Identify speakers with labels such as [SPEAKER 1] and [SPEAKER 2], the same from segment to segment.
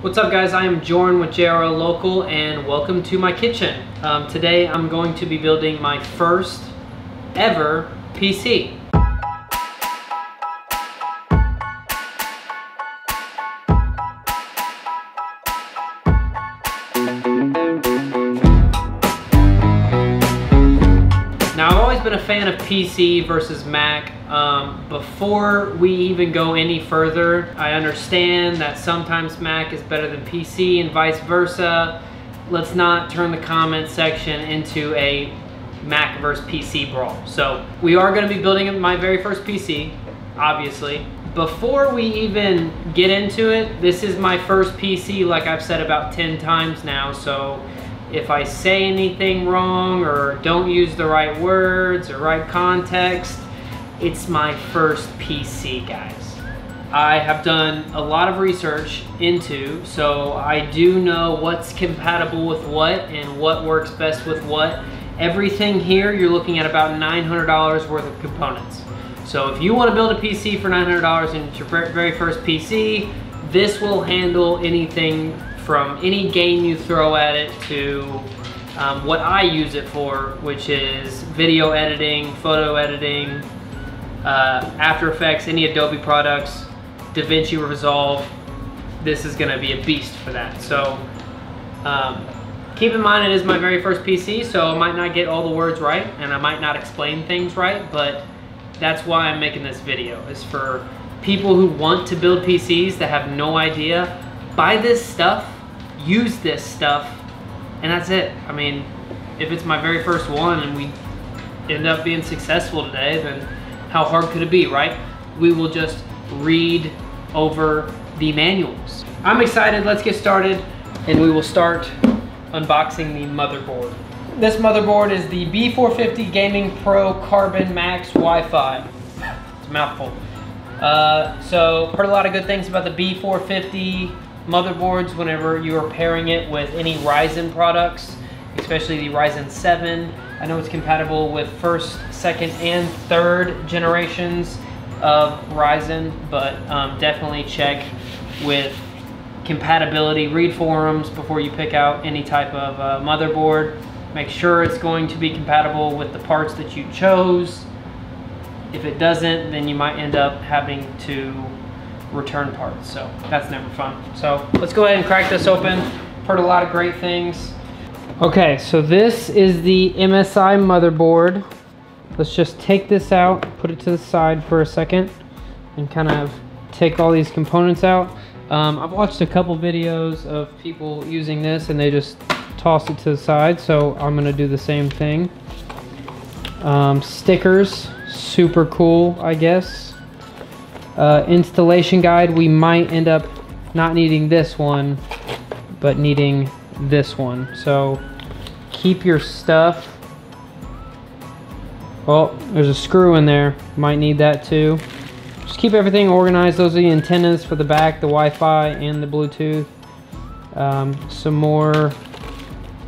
[SPEAKER 1] What's up guys, I am Jordan with JRL Local and welcome to my kitchen. Today I'm going to be building my first ever PC. Now I've always been a fan of PC versus Mac. Before we even go any further, I understand that sometimes Mac is better than PC and vice versa. Let's not turn the comment section into a Mac versus PC brawl. So we are going to be building my very first PC, obviously. Before we even get into it, this is my first PC, like I've said about 10 times now, so if I say anything wrong or don't use the right words or right context, it's my first PC, guys. I have done a lot of research into, so I do know what's compatible with what and what works best with what. Everything here, you're looking at about $900 worth of components. So if you want to build a PC for $900 and it's your very first PC, this will handle anything from any game you throw at it to what I use it for, which is video editing, photo editing, After Effects, any Adobe products, DaVinci Resolve. This is gonna be a beast for that. So keep in mind it is my very first PC, so I might not get all the words right and I might not explain things right, but that's why I'm making this video, is for people who want to build PCs that have no idea. Buy this stuff, use this stuff, and that's it. I mean, if it's my very first one and we end up being successful today, then how hard could it be, right? We will just read over the manuals. I'm excited, let's get started, and we will start unboxing the motherboard. This motherboard is the B450 Gaming Pro Carbon Max Wi-Fi. It's a mouthful. So, heard a lot of good things about the B450 motherboards whenever you are pairing it with any Ryzen products, especially the Ryzen 7. I know it's compatible with first, second, and third generations of Ryzen, but definitely check with compatibility. Read forums before you pick out any type of motherboard. Make sure it's going to be compatible with the parts that you chose. If it doesn't, then you might end up having to return parts, so that's never fun. So let's go ahead and crack this open. Heard a lot of great things. Okay, so this is the MSI motherboard. Let's just take this out, put it to the side for a second, and kind of take all these components out. I've watched a couple videos of people using this and they just toss it to the side, so I'm gonna do the same thing. Stickers, super cool, I guess. Installation guide, we might end up not needing this one, but needing this one. So keep your stuff. Oh, there's a screw in there, might need that too. Just keep everything organized. Those are the antennas for the back, the Wi-Fi and the Bluetooth. Some more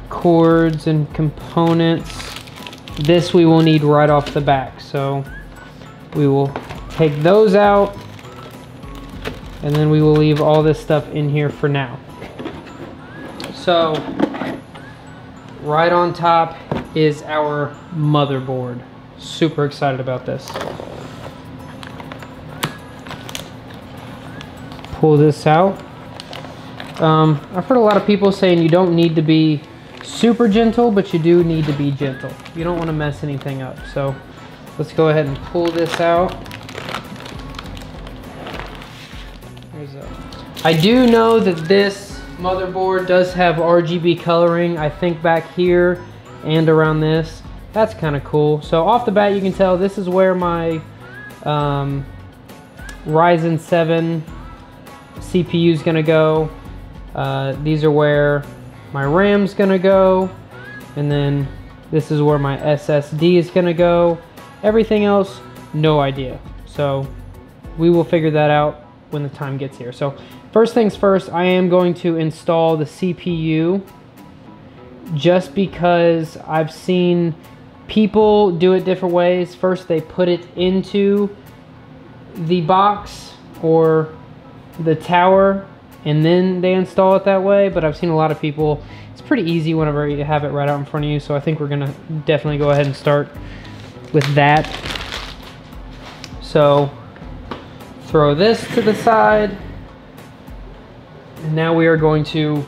[SPEAKER 1] cords and components. This we will need right off the back, so we will take those out and then we will leave all this stuff in here for now. So right on top is our motherboard. Super excited about this. Pull this out. I've heard a lot of people saying you don't need to be super gentle, but you do need to be gentle. You don't want to mess anything up. So let's go ahead and pull this out. I do know that this motherboard does have RGB coloring, I think back here and around this. That's kind of cool. So off the bat you can tell this is where my Ryzen 7 CPU is going to go. These are where my RAM's going to go, and then this is where my SSD is going to go. Everything else, no idea. So we will figure that out when the time gets here. So first things first, I am going to install the CPU, just because I've seen people do it different ways. First they put it into the box or the tower and then they install it that way, but I've seen a lot of people, it's pretty easy whenever you have it right out in front of you, so I think we're gonna definitely go ahead and start with that. So throw this to the side, and now we are going to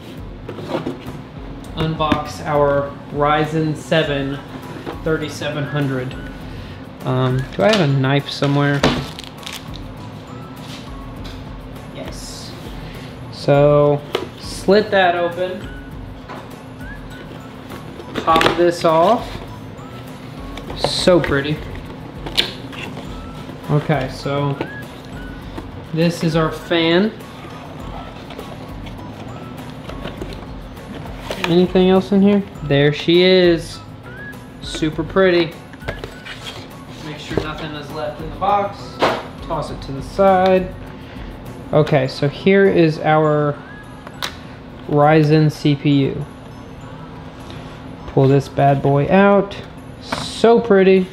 [SPEAKER 1] unbox our Ryzen 7 3700. Do I have a knife somewhere? Yes. So slit that open, pop this off. So pretty. Okay, so this is our fan. Anything else in here? There she is. Super pretty. Make sure nothing is left in the box. Toss it to the side. Okay, so here is our Ryzen CPU. Pull this bad boy out. So pretty.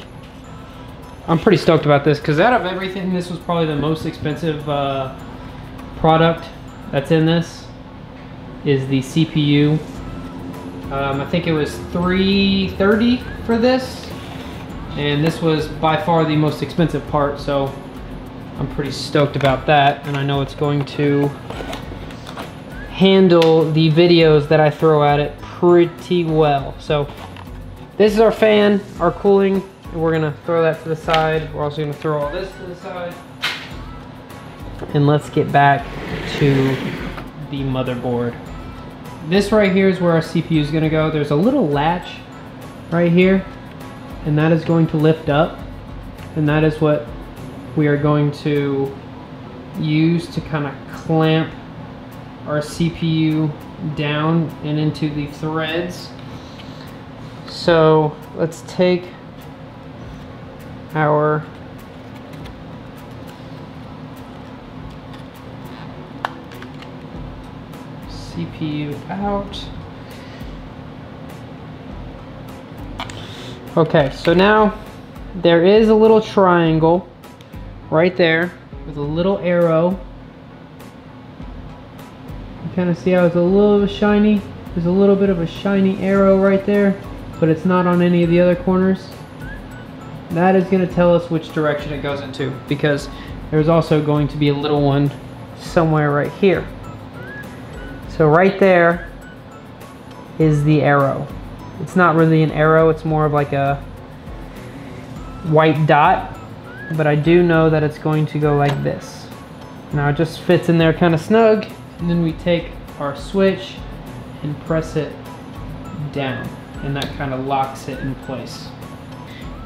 [SPEAKER 1] I'm pretty stoked about this because out of everything, this was probably the most expensive product that's in this, is the CPU. I think it was $330 for this, and this was by far the most expensive part, so I'm pretty stoked about that, and I know it's going to handle the videos that I throw at it pretty well. So this is our fan, our cooling, and we're gonna throw that to the side. We're also gonna throw all this to the side, and let's get back to the motherboard. This right here is where our CPU is gonna go. There's a little latch right here, and that is going to lift up, and that is what we are going to use to kind of clamp our CPU down and into the threads. So let's take our CPU out. Okay, so now there is a little triangle right there with a little arrow. You kind of see how it's a little shiny? There's a little bit of a shiny arrow right there, but it's not on any of the other corners. That is going to tell us which direction it goes into, because there's also going to be a little one somewhere right here. So right there is the arrow. It's not really an arrow, it's more of like a white dot, but I do know that it's going to go like this. Now it just fits in there kind of snug, and then we take our switch and press it down, and that kind of locks it in place.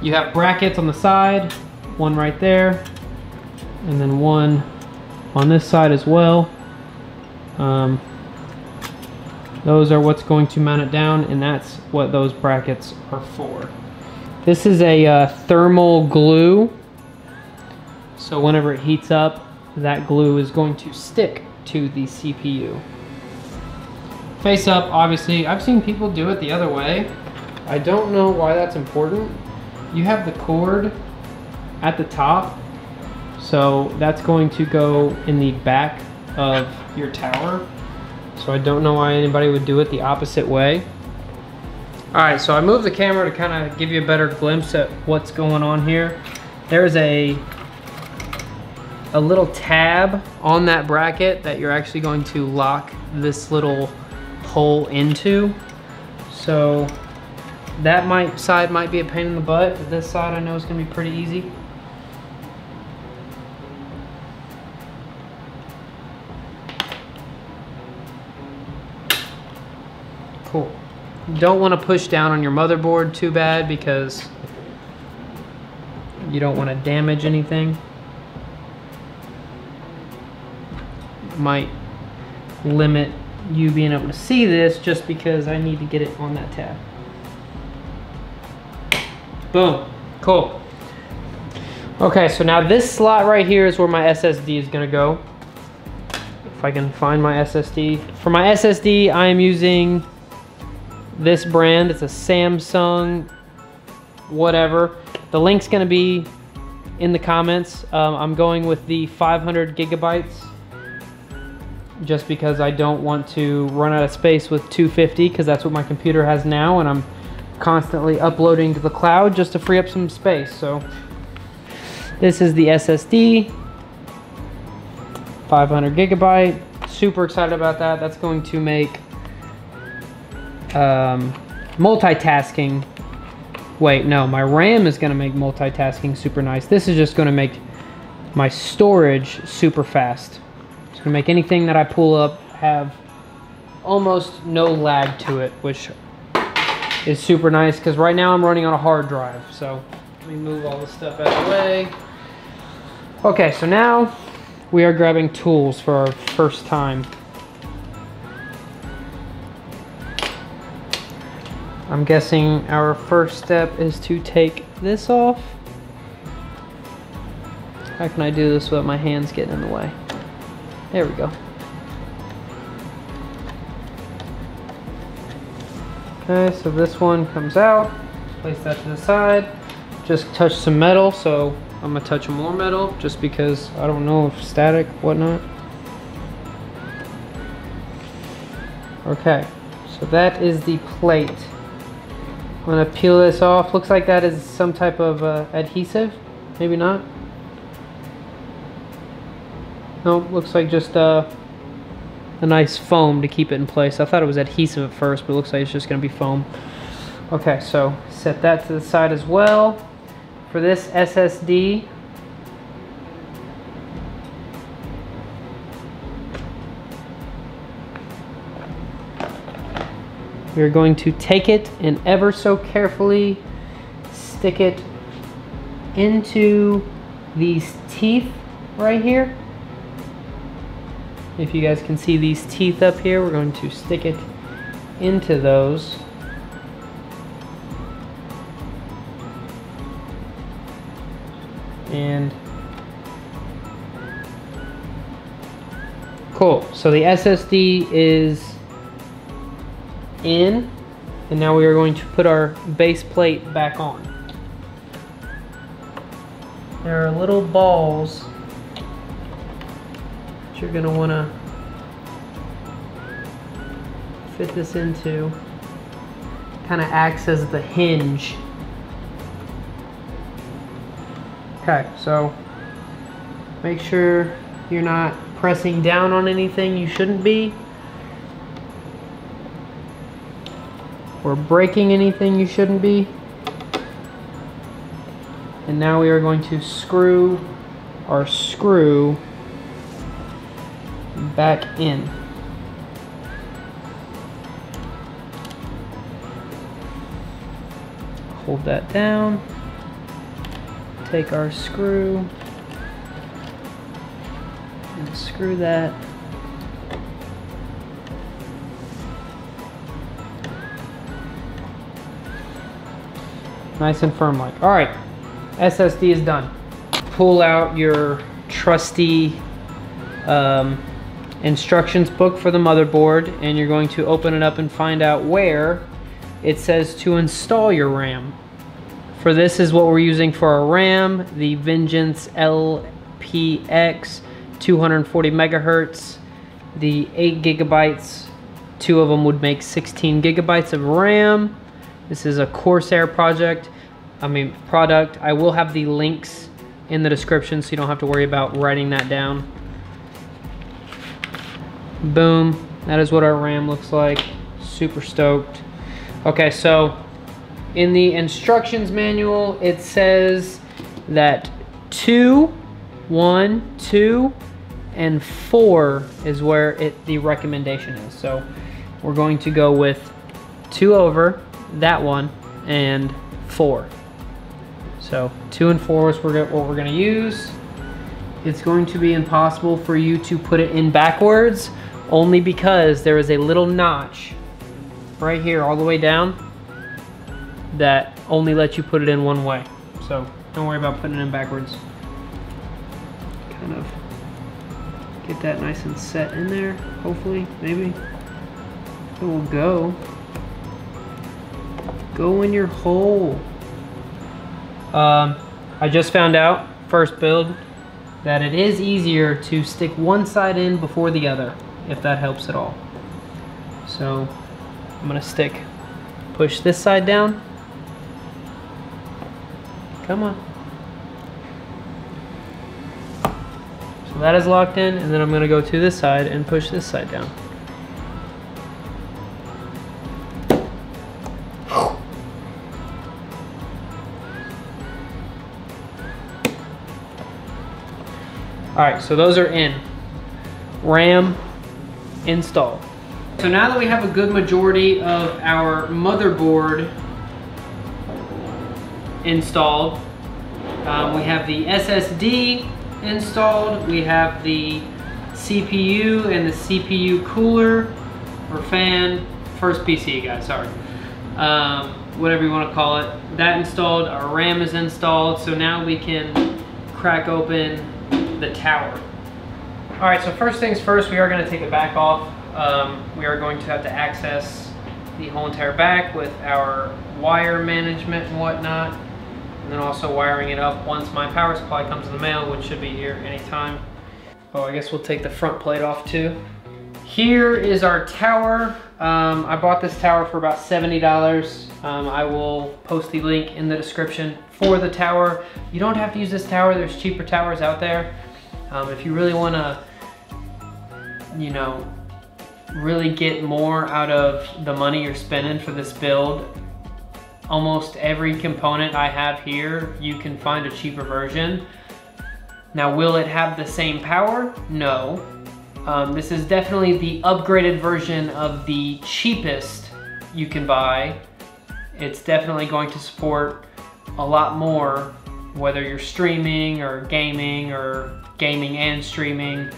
[SPEAKER 1] You have brackets on the side, one right there, and then one on this side as well. Those are what's going to mount it down, and that's what those brackets are for. This is a thermal glue, so whenever it heats up, that glue is going to stick to the CPU. Face up, obviously. I've seen people do it the other way. I don't know why that's important. You have the cord at the top, so that's going to go in the back of your tower. So I don't know why anybody would do it the opposite way. All right, so I moved the camera to kind of give you a better glimpse at what's going on here. There's a little tab on that bracket that you're actually going to lock this little hole into. So that side might be a pain in the butt, but this side I know is gonna be pretty easy. Cool. Don't want to push down on your motherboard too bad because you don't want to damage anything. Might limit you being able to see this just because I need to get it on that tab. Boom. Cool. Okay, so now this slot right here is where my SSD is going to go. If I can find my SSD. For my SSD, I am using this brand. It's a Samsung whatever. The link's going to be in the comments. I'm going with the 500 gigabytes. just because I don't want to run out of space with 250, because that's what my computer has now, and I'm constantly uploading to the cloud just to free up some space. So this is the SSD, 500 gigabyte. Super excited about that. That's going to make multitasking. Wait, no, my RAM is going to make multitasking super nice. This is just going to make my storage super fast. It's going to make anything that I pull up have almost no lag to it, which is super nice, because right now I'm running on a hard drive. So let me move all this stuff out of the way. Okay, so now we are grabbing tools for our first time. I'm guessing our first step is to take this off. How can I do this without my hands getting in the way? There we go. Okay, so this one comes out. Place that to the side. Just touch some metal, so I'm gonna touch more metal just because I don't know if static, whatnot. Okay, so that is the plate. I'm gonna peel this off. Looks like that is some type of adhesive, maybe not. Nope, looks like just a nice foam to keep it in place. I thought it was adhesive at first, but it looks like it's just gonna be foam. Okay, so set that to the side as well. For this SSD, we're going to take it and ever so carefully stick it into these teeth right here. If you guys can see these teeth up here, we're going to stick it into those. And cool, so the SSD is in, and now we are going to put our base plate back on. There are little balls that you're gonna wanna fit this into. Kind of acts as the hinge. Okay, so make sure you're not pressing down on anything you shouldn't be, or breaking anything you shouldn't be. And now we are going to screw our screw back in. Hold that down. Take our screw and screw that. Nice and firm like. All right, SSD is done. Pull out your trusty instructions book for the motherboard, and you're going to open it up and find out where it says to install your RAM. For this is what we're using for our RAM, the Vengeance LPX 240 megahertz, the 8 gigabytes. Two of them would make 16 gigabytes of RAM. This is a Corsair product. I will have the links in the description so you don't have to worry about writing that down. Boom, that is what our RAM looks like. Super stoked. Okay, so in the instructions manual, it says that 2, 1, 2, and 4 is where the recommendation is. So we're going to go with 2 over, that one, and 4. So 2 and 4 is what we're gonna use. It's going to be impossible for you to put it in backwards, only because there is a little notch right here all the way down that only lets you put it in one way. So don't worry about putting it in backwards. Kind of get that nice and set in there, hopefully, maybe. It will go. Go in your hole. I just found out, first build, that it is easier to stick one side in before the other. if that helps at all. So I'm gonna push this side down. Come on. So that is locked in, and then I'm gonna go to this side and push this side down. All right, so those are in. RAM installed. So now that we have a good majority of our motherboard installed, we have the SSD installed, we have the CPU and the CPU cooler or fan, first PC guys, sorry. Whatever you want to call it, that installed, our RAM is installed, so now we can crack open the tower. All right, so first things first, we are going to take the back off. We are going to have to access the whole entire back with our wire management and whatnot, and then also wiring it up once my power supply comes in the mail, which should be here anytime. Oh, I guess we'll take the front plate off too. Here is our tower. I bought this tower for about $70. I will post the link in the description for the tower. You don't have to use this tower, there's cheaper towers out there. If you really want to, you know, really get more out of the money you're spending for this build, almost every component I have here, you can find a cheaper version. Now, will it have the same power? No. This is definitely the upgraded version of the cheapest you can buy. It's definitely going to support a lot more, whether you're streaming or gaming and streaming.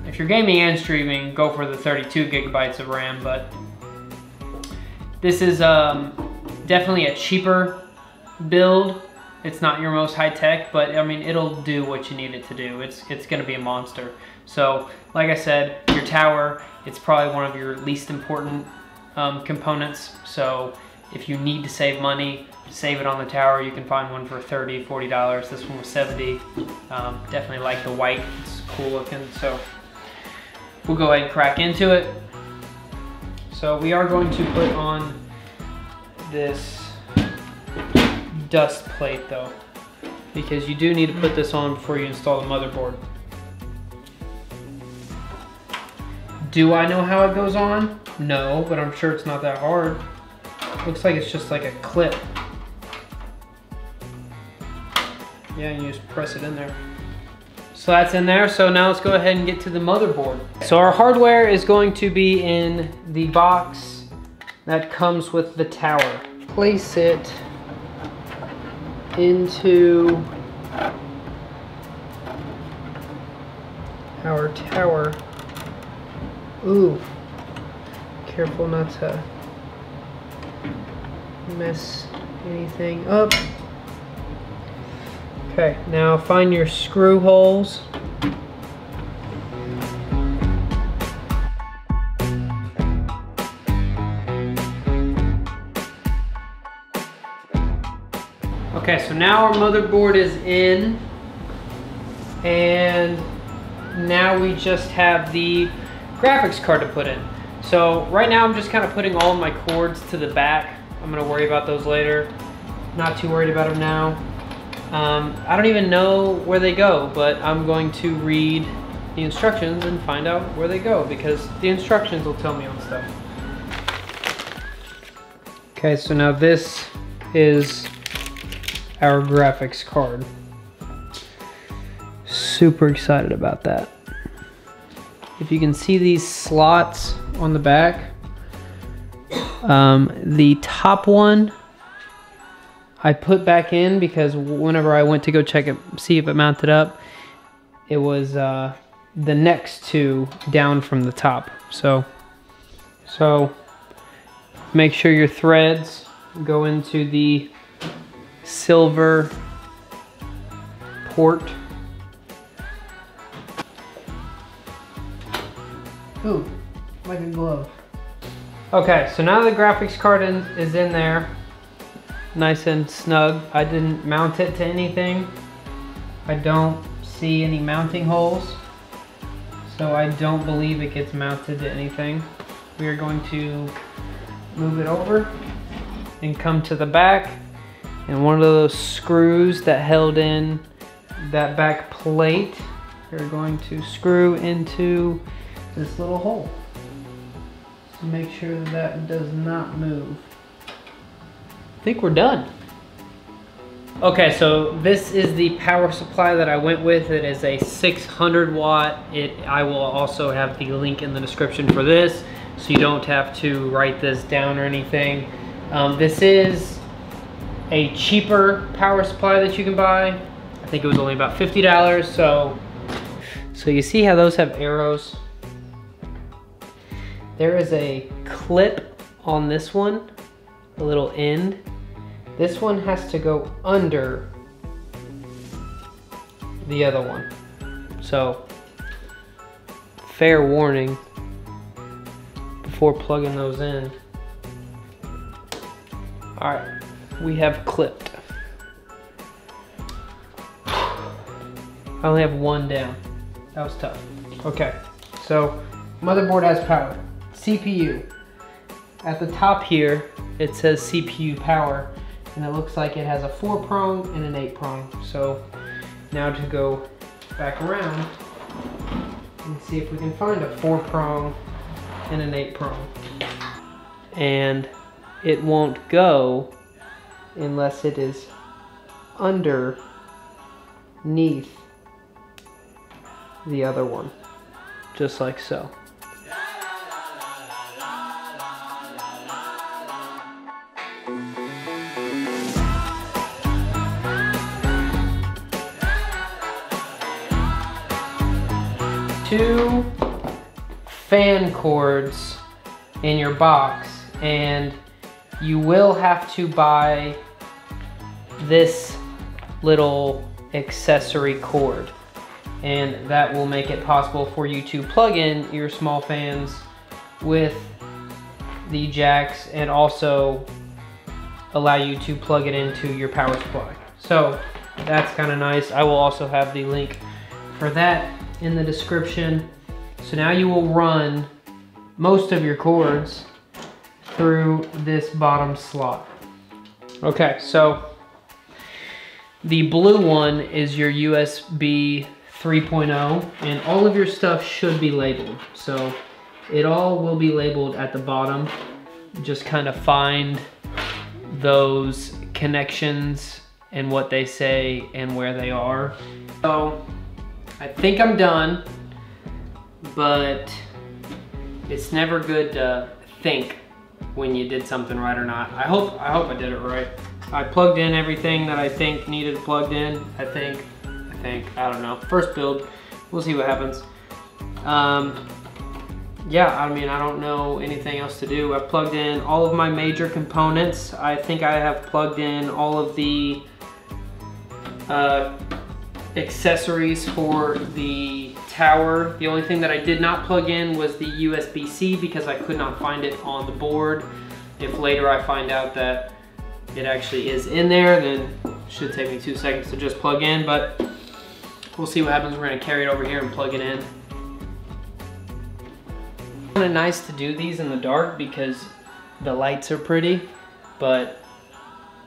[SPEAKER 1] If you're gaming and streaming, go for the 32 gigabytes of RAM, but this is definitely a cheaper build. It's not your most high tech, but I mean, it'll do what you need it to do. It's gonna be a monster. So, like I said, your tower, it's probably one of your least important components. So if you need to save money, save it on the tower. You can find one for $30, $40. This one was $70. Definitely like the white, it's cool looking. So we'll go ahead and crack into it. So we are going to put on this dust plate though, because you do need to put this on before you install the motherboard. Do I know how it goes on? No, but I'm sure it's not that hard. Looks like it's just like a clip. Yeah, and you just press it in there. So that's in there, so now let's go ahead and get to the motherboard. So our hardware is going to be in the box that comes with the tower. Place it into our tower. Ooh, careful not to mess anything up. Okay, now find your screw holes. Okay, so now our motherboard is in, and now we just have the graphics card to put in. So right now I'm just kind of putting all of my cords to the back. I'm gonna worry about those later. Not too worried about them now. I don't even know where they go, but I'm going to read the instructions and find out where they go, because the instructions will tell me on stuff. Okay, so now this is our graphics card. Super excited about that. If you can see these slots on the back, the top one I put back in because whenever I went to go check it, see if it mounted up, it was the next two down from the top. So make sure your threads go into the silver port. Ooh, like a glove. Okay, so now the graphics card is in there, nice and snug. I didn't mount it to anything. I don't see any mounting holes. So so I don't believe it gets mounted to anything. We are going to move it over and come to the back, and one of those screws that held in that back plate, we're going to screw into this little hole to make sure that that does not move. I think we're done. Okay, so this is the power supply that I went with. It is a 600 watt. I will also have the link in the description for this, so you don't have to write this down or anything. This is a cheaper power supply that you can buy. I think it was only about $50. So you see how those have arrows? There is a clip on this one, a little end. This one has to go under the other one. So, fair warning before plugging those in. All right, we have clipped. I only have one down. That was tough. Okay, so motherboard has power. CPU. At the top here, it says CPU power, and it looks like it has a 4-prong and an 8-prong. So now to go back around and see if we can find a 4-prong and an 8-prong. And it won't go unless it is underneath the other one, just like so. Two fan cords in your box, and you will have to buy this little accessory cord, and that will make it possible for you to plug in your small fans with the jacks and also allow you to plug it into your power supply. So that's kind of nice. I will also have the link for that in the description. So now you will run most of your cords through this bottom slot. Okay, so the blue one is your USB 3.0, and all of your stuff should be labeled. So it all will be labeled at the bottom. Just kind of find those connections and what they say and where they are. So I think I'm done, but it's never good to think when you did something right or not. I hope I did it right. I plugged in everything that I think needed plugged in. I think, I don't know. First build, we'll see what happens. Yeah, I mean, I don't know anything else to do. I've plugged in all of my major components. I think I have plugged in all of the accessories for the tower. The only thing that I did not plug in was the USB-C because I could not find it on the board. If later I find out that it actually is in there, then it should take me 2 seconds to just plug in, but we'll see what happens. We're gonna carry it over here and plug it in. It's kind of nice to do these in the dark because the lights are pretty, but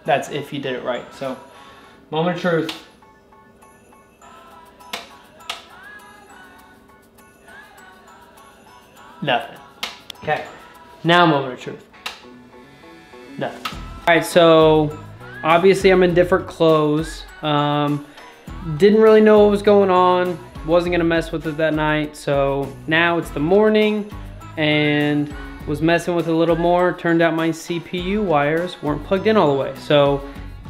[SPEAKER 1] that's if you did it right. So, moment of truth. Nothing. Okay, now moment of truth. Nothing. All right, so obviously I'm in different clothes. Didn't really know what was going on. Wasn't gonna mess with it that night. So now it's the morning and was messing with it a little more. Turned out my CPU wires weren't plugged in all the way. So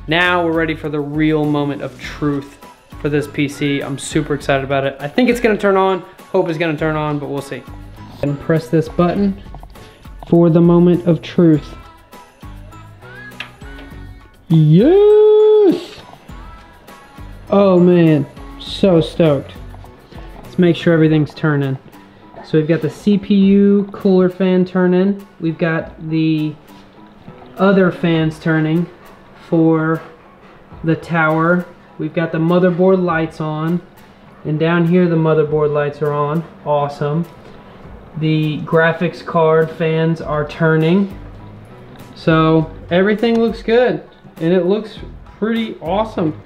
[SPEAKER 1] now we're ready for the real moment of truth for this PC. I'm super excited about it. I think it's gonna turn on. Hope it's gonna turn on, but we'll see. And press this button for the moment of truth. Yes! Oh man, so stoked. Let's make sure everything's turning. So we've got the CPU cooler fan turning. We've got the other fans turning for the tower. We've got the motherboard lights on. And down here the motherboard lights are on. Awesome. The graphics card fans are turning. So everything looks good and it looks pretty awesome.